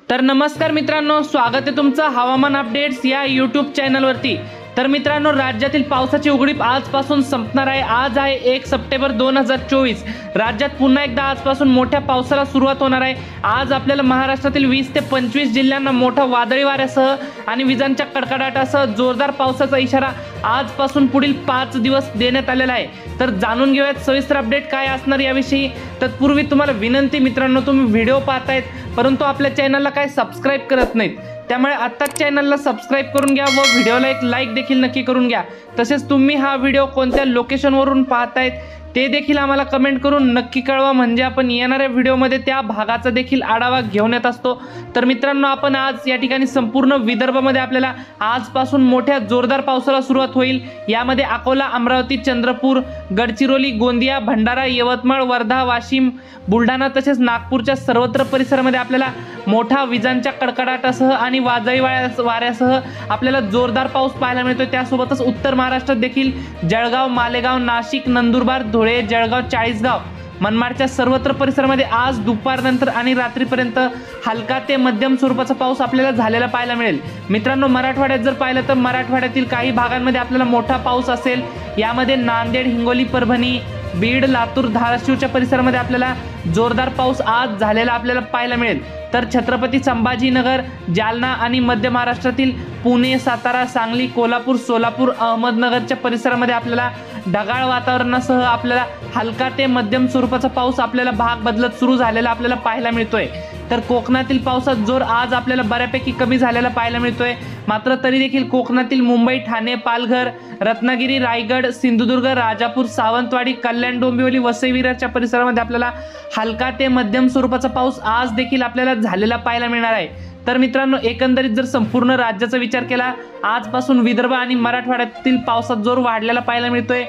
तर नमस्कार मित्रांनो, स्वागत आहे तुमचं हवामान अपडेट्स या यूट्यूब चॅनलवरती। तर मित्रांनो, राज्यातील पावसाची उघडीप आजपासून संपणार आहे। आज आहे 1 सप्टेंबर 2024। राज्यात पुन्हा एकदा आजपासून मोठ्या पावसाला सुरुवात होणार आहे। आज आपल्याला महाराष्ट्रातील 20 ते 25 जिल्ह्यांना मोठा वादळी वाऱ्यासह आणि विजांच्या कडकडाटासह जोरदार पावसाचा इशारा आजपासून पुढील 5 दिवस देण्यात आलेला आहे। तर जाणून घेऊयात सविस्तर अपडेट काय असणार याविषयी। तत्पूर्वी तुम्हाला विनंती मित्रांनो, तुम्ही व्हिडिओ पाहतायत परंतु आपल्या चॅनलला काय सबस्क्राइब करत नाहीत, त्यामुळे आत्ताच चॅनलला सबस्क्राइब करून घ्या व व्हिडिओला एक लाईक देखील नक्की करून घ्या। तसेच तुम्ही हा व्हिडिओ कोणत्या लोकेशनवरून पाहतायत ते देखील आम्हाला कमेंट करून नक्की कळवा, म्हणजे आपण येणाऱ्या व्हिडिओमध्ये त्या भागाचा देखील आढावा घेऊन येत असतो। तर मित्रांनो, आपण आज या ठिकाणी संपूर्ण विदर्भामध्ये आपल्याला आजपासून मोठ्या जोरदार पावसाला सुरुवात होईल। यामध्ये अकोला, अमरावती, चंद्रपूर, गडचिरोली, गोंदिया, भंडारा, यवतमाळ, वर्धा, वाशिम, बुलढाणा तसेच नागपूरच्या सर्वत्र परिसरामध्ये आपल्याला मोठा विजांच्या कडकडाटासह आणि वादळी वाऱ्यासह आपल्याला जोरदार पाऊस पाहायला मिळतोय। त्यासोबतच उत्तर महाराष्ट्रात देखील जळगाव, मालेगाव, नाशिक, नंदुरबार, धुळे, जळगाव, चाळीसगाव, मनमाडच्या सर्वत्र परिसरामध्ये आज दुपारनंतर आणि रात्रीपर्यंत हलका ते मध्यम स्वरूपाचा पाऊस आपल्याला झालेला पाहायला मिळेल। मित्रांनो, मराठवाड्यात जर पाहिलं तर मराठवाड्यातील काही भागांमध्ये आपल्याला मोठा पाऊस असेल। यामध्ये नांदेड, हिंगोली, परभणी, बीड, लातूर, धाराशिवच्या परिसरामध्ये आपल्याला जोरदार पाऊस आज झालेला आपल्याला पाहायला मिळेल। तर छत्रपती संभाजीनगर, जालना आणि मध्य महाराष्ट्रातील पुणे, सातारा, सांगली, कोल्हापूर, सोलापूर, अहमदनगरच्या परिसरामध्ये आपल्याला ढगाळ वातावरणासह आपल्याला हलका ते मध्यम स्वरूपाचा पाऊस आपल्याला भाग बदलत सुरू झालेला आपल्याला पाहायला मिळतोय। तर कोकणातील पावसाचा जोर आज आपल्याला बऱ्यापैकी कमी झालेला पाहायला मिळतोय। मात्र तरी देखील कोकणातील मुंबई, ठाणे, पालघर, रत्नागिरी, रायगड, सिंधुदुर्ग, राजापूर, सावंतवाडी, कल्याण, डोंबिवली, वसई विरारच्या परिसरामध्ये आपल्याला हलका ते मध्यम स्वरूपाचा पाऊस आज देखील आपल्याला झालेला पाहायला मिळणार आहे। तर मित्रांनो, एकंदरीत जर संपूर्ण राज्याचा विचार केला, आजपासून विदर्भ आणि मराठवाड्यातील पावसाचा जोर वाढलेला पाहायला मिळतोय।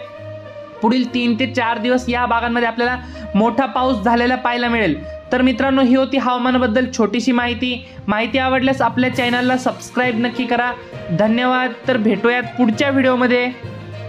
पुढील 3 ते 4 दिवस या भागांमध्ये आपल्याला मोठा पाऊस झालेला पाहायला मिळेल। तर मित्रांनो, ही होती हवामानाबद्दल छोटीशी माहिती आवडल्यास आपल्या चॅनलला सबस्क्राइब नक्की करा। धन्यवाद। तर भेटूयात पुढच्या व्हिडिओमध्ये।